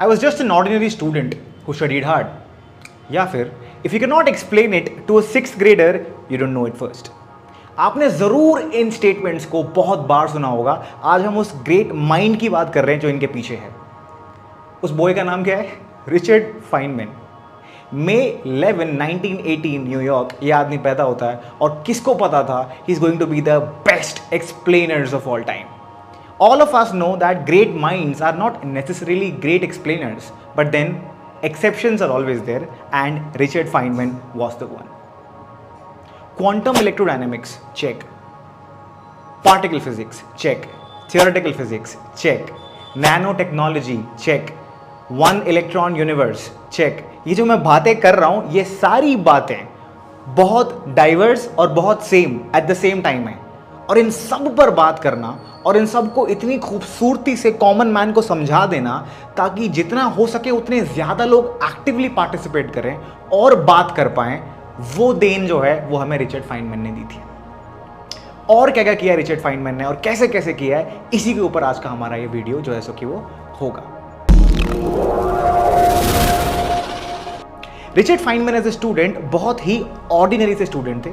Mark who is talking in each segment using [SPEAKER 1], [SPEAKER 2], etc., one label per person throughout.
[SPEAKER 1] I was just an ordinary student who studied hard, या फिर if you can not explain it to a 6th grader you don't know it first. आपने जरूर इन statements को बहुत बार सुना होगा। आज हम उस ग्रेट माइंड की बात कर रहे हैं जो इनके पीछे है। उस बॉय का नाम क्या है? Richard Feynman. May 11, 1918 न्यूयॉर्क ये आदमी पैदा होता है, और किसको पता था he is going to be the best explainers of all time. All of us know that great minds are not necessarily great explainers, but then exceptions are always there, and Richard Feynman was the one. Quantum electrodynamics, check. Particle physics, check. Theoretical physics, check. Nanotechnology, check. One electron universe, check. ये जो मैं बातें कर रहा हूं ये सारी बातें बहुत डाइवर्स और बहुत same at the same time है, और इन सब पर बात करना और इन सब को इतनी खूबसूरती से कॉमन मैन को समझा देना ताकि जितना हो सके उतने ज़्यादा लोग एक्टिवली पार्टिसिपेट करें और बात कर पाएं, वो देन जो है वो हमें रिचर्ड फाइनमैन ने दी थी। और क्या क्या किया रिचर्ड फाइनमैन ने और कैसे कैसे किया है, इसी के ऊपर आज का हमारा ये वीडियो जो है सो कि वो होगा। Richard Feynman as a student बहुत ही ऑर्डिनरी से स्टूडेंट थे।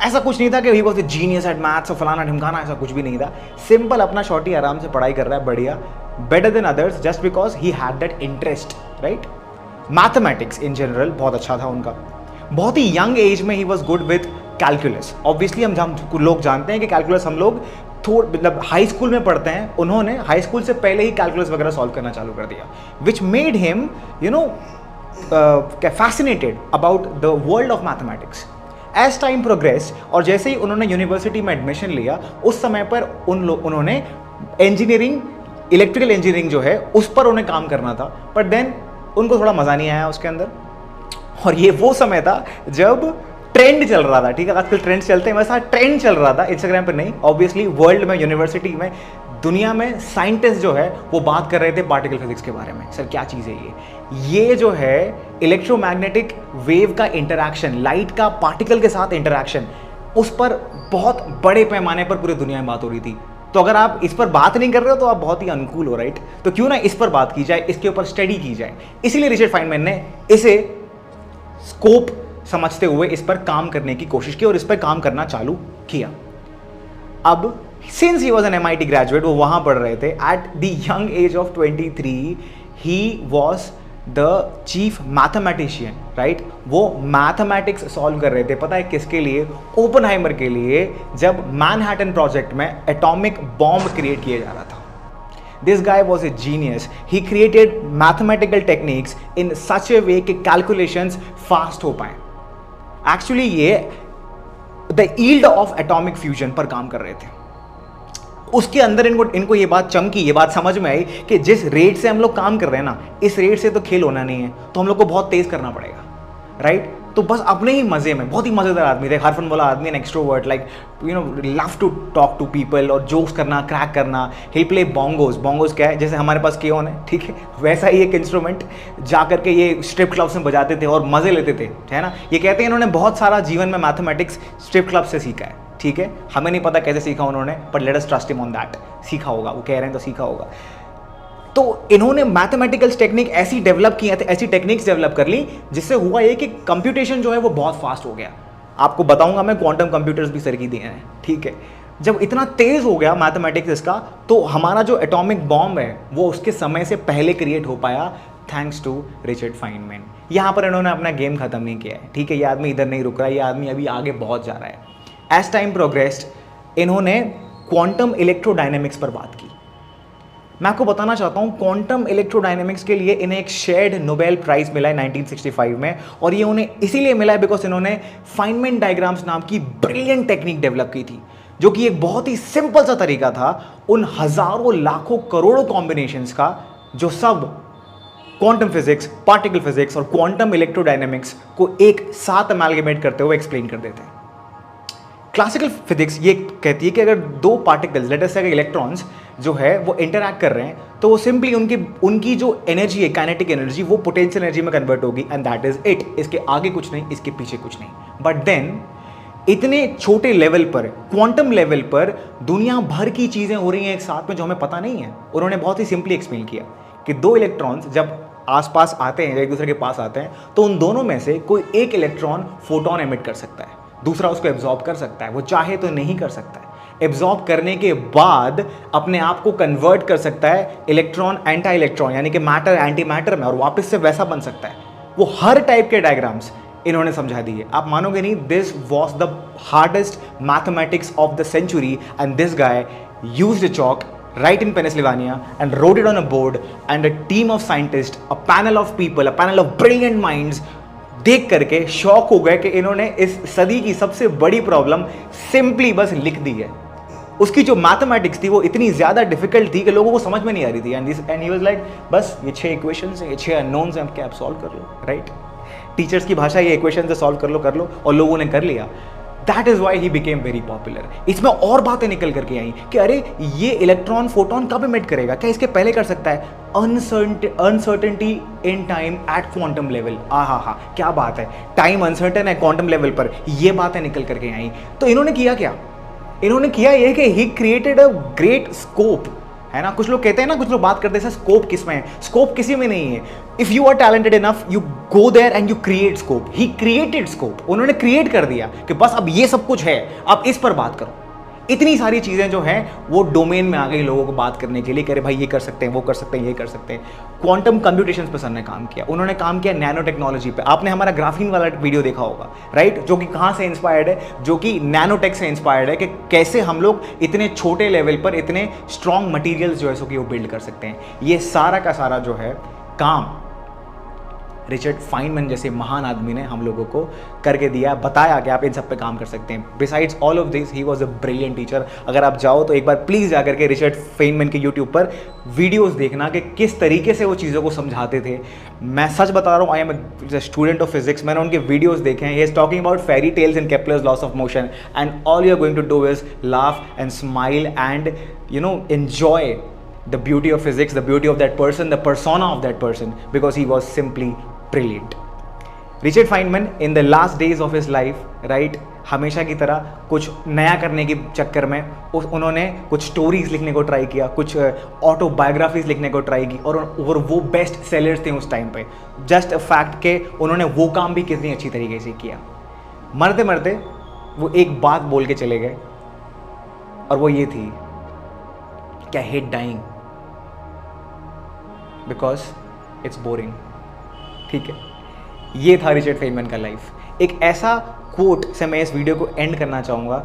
[SPEAKER 1] ऐसा कुछ नहीं था कि he was a genius eight maths और फलाना ढिमकाना, ऐसा कुछ भी नहीं था। सिंपल अपना शॉर्टी आराम से पढ़ाई कर रहा है, बढ़िया, better than others, just because he had that interest, right. Mathematics in general बहुत अच्छा था उनका। बहुत ही यंग एज में he was good with calculus. Obviously हम लोग जानते हैं कि कैलकुलस हम लोग मतलब हाई स्कूल में पढ़ते हैं, उन्होंने हाई स्कूल से पहले ही कैलकुलस वगैरह सॉल्व करना चालू कर दिया, which made him fascinated about the world of mathematics. As time progressed, और जैसे ही उन्होंने यूनिवर्सिटी में एडमिशन लिया, उस समय पर उन्होंने इंजीनियरिंग, इलेक्ट्रिकल इंजीनियरिंग जो है उस पर उन्हें काम करना था, बट देन उनको थोड़ा मज़ा नहीं आया उसके अंदर। और ये वो समय था जब ट्रेंड चल रहा था, ठीक है, आजकल ट्रेंड चलते हैं, वैसा ट्रेंड चल रहा था इंस्टाग्राम पर नहीं, ऑब्वियसली वर्ल्ड में, यूनिवर्सिटी में, दुनिया में साइंटिस्ट जो है वो बात कर रहे थे पार्टिकल फिजिक्स के बारे में। सर क्या चीज़ है ये जो है इलेक्ट्रोमैग्नेटिक वेव का इंटरैक्शन, लाइट का पार्टिकल के साथ इंटरैक्शन, उस पर बहुत बड़े पैमाने पर पूरी दुनिया में बात हो रही थी। तो अगर आप इस पर बात नहीं कर रहे हो तो आप बहुत ही अनुकूल हो, राइट। तो क्यों ना इस पर बात की जाए, इसके ऊपर स्टडी की जाए। इसीलिए रिचर्ड फाइनमैन ने इसे स्कोप समझते हुए इस पर काम करने की कोशिश की और इस पर काम करना चालू किया। अब since he was an MIT graduate, वो वहां पढ़ रहे थे, at the young age of 23 he was the chief mathematician, right. वो मैथमेटिक्स सॉल्व कर रहे थे, पता है किसके लिए? ओपेनहाइमर के लिए, जब मैनहट्टन प्रोजेक्ट में एटॉमिक बॉम्ब क्रिएट किया जा रहा था। This guy was a genius, he created mathematical techniques in such a way कि कैलकुलेशंस फास्ट हो पाए। एक्चुअली ये the yield of atomic fusion पर काम कर रहे थे। उसके अंदर इनको ये बात चमकी, ये बात समझ में आई कि जिस रेट से हम लोग काम कर रहे हैं ना, इस रेट से तो खेल होना नहीं है, तो हम लोग को बहुत तेज करना पड़ेगा, राइट। तो बस अपने ही मजे में, बहुत ही मजेदार आदमी थे, हरफन वाला आदमी, an extrovert, like love to talk to people और जोक्स करना, क्रैक करना। He play बोंगोज। बोंगोज क्या है? जैसे हमारे पास केओन है, ठीक है, वैसा ही एक इंस्ट्रूमेंट जा करके ये स्ट्रिप क्लब्स में बजाते थे और मजे लेते थे, है ना। ये कहते हैं इन्होंने बहुत सारा जीवन में मैथमेटिक्स स्ट्रिप क्लब से सीखा है, ठीक है। हमें नहीं पता कैसे सीखा उन्होंने, but let us trust him on that. सीखा होगा, वो कह रहे हैं तो सीखा होगा। तो इन्होंने मैथमेटिकल टेक्निक ऐसी डेवलप की, ऐसी टेक्निक्स डेवलप कर ली जिससे हुआ ये कि कंप्यूटेशन जो है वो बहुत फास्ट हो गया। आपको बताऊंगा मैं, क्वांटम कंप्यूटर्स भी सर की दिए हैं, ठीक है। जब इतना तेज हो गया मैथमेटिक्स इसका, तो हमारा जो एटॉमिक बॉम्ब है वो उसके समय से पहले क्रिएट हो पाया, थैंक्स टू रिचर्ड फाइनमैन। यहाँ पर इन्होंने अपना गेम खत्म नहीं किया है, ठीक है। ये आदमी इधर नहीं रुक रहा है, ये आदमी अभी आगे बहुत जा रहा है। एज टाइम प्रोग्रेस्ड इन्होंने क्वांटम इलेक्ट्रोडायनेमिक्स पर बात की। मैं आपको बताना चाहता हूं, क्वांटम इलेक्ट्रोडायनेमिक्स के लिए इन्हें एक शेयर्ड नोबेल प्राइज मिला है 1965 में, और ये उन्हें इसीलिए मिला है बिकॉज इन्होंने फाइनमैन डायग्राम्स नाम की ब्रिलियंट टेक्निक डेवलप की थी, जो कि एक बहुत ही सिंपल सा तरीका था उन हजारों लाखों करोड़ों कॉम्बिनेशंस का जो सब क्वांटम फिजिक्स, पार्टिकल फिजिक्स और क्वांटम इलेक्ट्रोडायनेमिक्स को एक साथ अमेलगमेट करते हुए एक्सप्लेन कर देते हैं। क्लासिकल फिजिक्स ये कहती है कि अगर दो पार्टिकल्स, लेट अस से इलेक्ट्रॉन्स जो है वो इंटरैक्ट कर रहे हैं, तो वो सिंपली उनकी जो एनर्जी है, काइनेटिक एनर्जी, वो पोटेंशियल एनर्जी में कन्वर्ट होगी, एंड दैट इज इट। इसके आगे कुछ नहीं, इसके पीछे कुछ नहीं। बट देन इतने छोटे लेवल पर, क्वांटम लेवल पर दुनिया भर की चीजें हो रही हैं एक साथ में जो हमें पता नहीं है। उन्होंने बहुत ही सिंपली एक्सप्लेन किया कि दो इलेक्ट्रॉन्स जब आसपास आते हैं, एक दूसरे के पास आते हैं, तो उन दोनों में से कोई एक इलेक्ट्रॉन फोटोन एमिट कर सकता है, दूसरा उसको एब्जॉर्ब कर सकता है, वो चाहे तो नहीं कर सकता है। एब्जॉर्ब करने के बाद अपने आप को कन्वर्ट कर सकता है इलेक्ट्रॉन एंटी इलेक्ट्रॉन, यानी कि मैटर एंटी मैटर में, और वापस से वैसा बन सकता है। वो हर टाइप के डायग्राम्स इन्होंने समझा दिए, आप मानोगे नहीं। This was the hardest mathematics of the century and this guy used chalk right in Pennsylvania and wrote it on a board, and a team of scientists, a panel of people, a panel of brilliant minds देख करके shock हो गए कि इन्होंने इस सदी की सबसे बड़ी प्रॉब्लम सिंपली बस लिख दी है। उसकी जो मैथमेटिक्स थी वो इतनी ज़्यादा डिफिकल्ट थी कि लोगों को समझ में नहीं आ रही थी, एंड ही वाज लाइक बस ये 6 इक्वेशंस हैं, ये 6 अननोन्स हैं, क्या आप सॉल्व कर लो, राइट। टीचर्स की भाषा, ये इक्वेशन से सॉल्व कर लो, और लोगों ने कर लिया। That is why he became very popular. इसमें और बातें निकल करके आई कि अरे ये इलेक्ट्रॉन फोटोन कब इमिट करेगा, क्या इसके पहले कर सकता है, uncertainty in time at quantum level. हा, क्या बात है, टाइम अनसर्टेन है क्वांटम लेवल पर, ये बातें निकल करके आई। तो इन्होंने किया क्या, इन्होंने किया ये कि he created a great scope, है ना। कुछ लोग कहते हैं ना, कुछ लोग बात करते हैं स्कोप किस में है, स्कोप किसी में नहीं है। If you are talented enough, you go there and you create scope. He created scope, उन्होंने क्रिएट कर दिया कि बस अब ये सब कुछ है, अब इस पर बात करो। इतनी सारी चीजें जो हैं वो डोमेन में आ गई लोगों को बात करने के लिए, कह रहे भाई ये कर सकते हैं, वो कर सकते हैं, ये कर सकते हैं। क्वांटम कंप्यूटेशंस पे सर ने काम किया, उन्होंने काम किया नैनो टेक्नोलॉजी पे। आपने हमारा ग्राफीन वाला वीडियो देखा होगा, राइट, जो कि कहाँ से इंस्पायर्ड है, जो कि नैनोटेक से इंस्पायर्ड है, कि कैसे हम लोग इतने छोटे लेवल पर इतने स्ट्रॉन्ग मटीरियल्स जो है सो कि वो बिल्ड कर सकते हैं। ये सारा का सारा जो है काम रिचर्ड फाइनमैन जैसे महान आदमी ने हम लोगों को करके दिया, बताया कि आप इन सब पे काम कर सकते हैं। Besides all of this, he was a brilliant teacher. अगर आप जाओ तो एक बार प्लीज़ जा करके रिचर्ड फेनमैन के यूट्यूब पर वीडियोस देखना कि किस तरीके से वो चीज़ों को समझाते थे। मैं सच बता रहा हूँ, I am a student of physics, मैंने उनके वीडियोज़ देखे हैं। He is talking about fairy tales in Kepler's laws of motion, and all you are going to do is laugh and smile and enjoy the beauty of physics, the beauty of that person, the persona of that person, because he was simply brilliant. Richard Feynman, in the last days of his life, right, हमेशा की तरह कुछ नया करने के चक्कर में उन्होंने कुछ स्टोरीज लिखने को ट्राई किया, कुछ ऑटोबायोग्राफीज लिखने को ट्राई की, और वो बेस्ट सेलर्स थे उस टाइम पे। जस्ट अ फैक्ट के उन्होंने वो काम भी कितनी अच्छी तरीके से किया। मरते मरते वो एक बात बोल के चले गए, और वो ये थी कि I hate dying because it's boring. ठीक है, ये था रिचर्ड फेनमैन का लाइफ। एक ऐसा कोट से मैं इस वीडियो को एंड करना चाहूँगा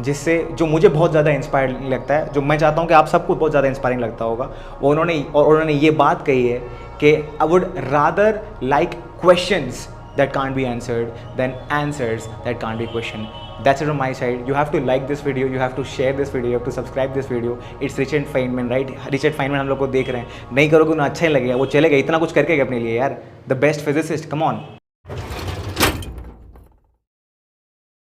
[SPEAKER 1] जिससे, जो मुझे बहुत ज़्यादा इंस्पायरिंग लगता है, जो मैं चाहता हूँ कि आप सबको बहुत ज़्यादा इंस्पायरिंग लगता होगा। उन्होंने ये बात कही है कि I would rather like questions that can't be answered than answers that can't be questioned. That's it from my side. You have to like this video, you have to share this video, you have to subscribe this video. It's Richard Feynman, right? Richard Feynman हम लोग को देख रहे हैं, नहीं करोगे ना अच्छा ही लगेगा, वो चलेगा, इतना कुछ करके अपने लिए यार, the best physicist, come on.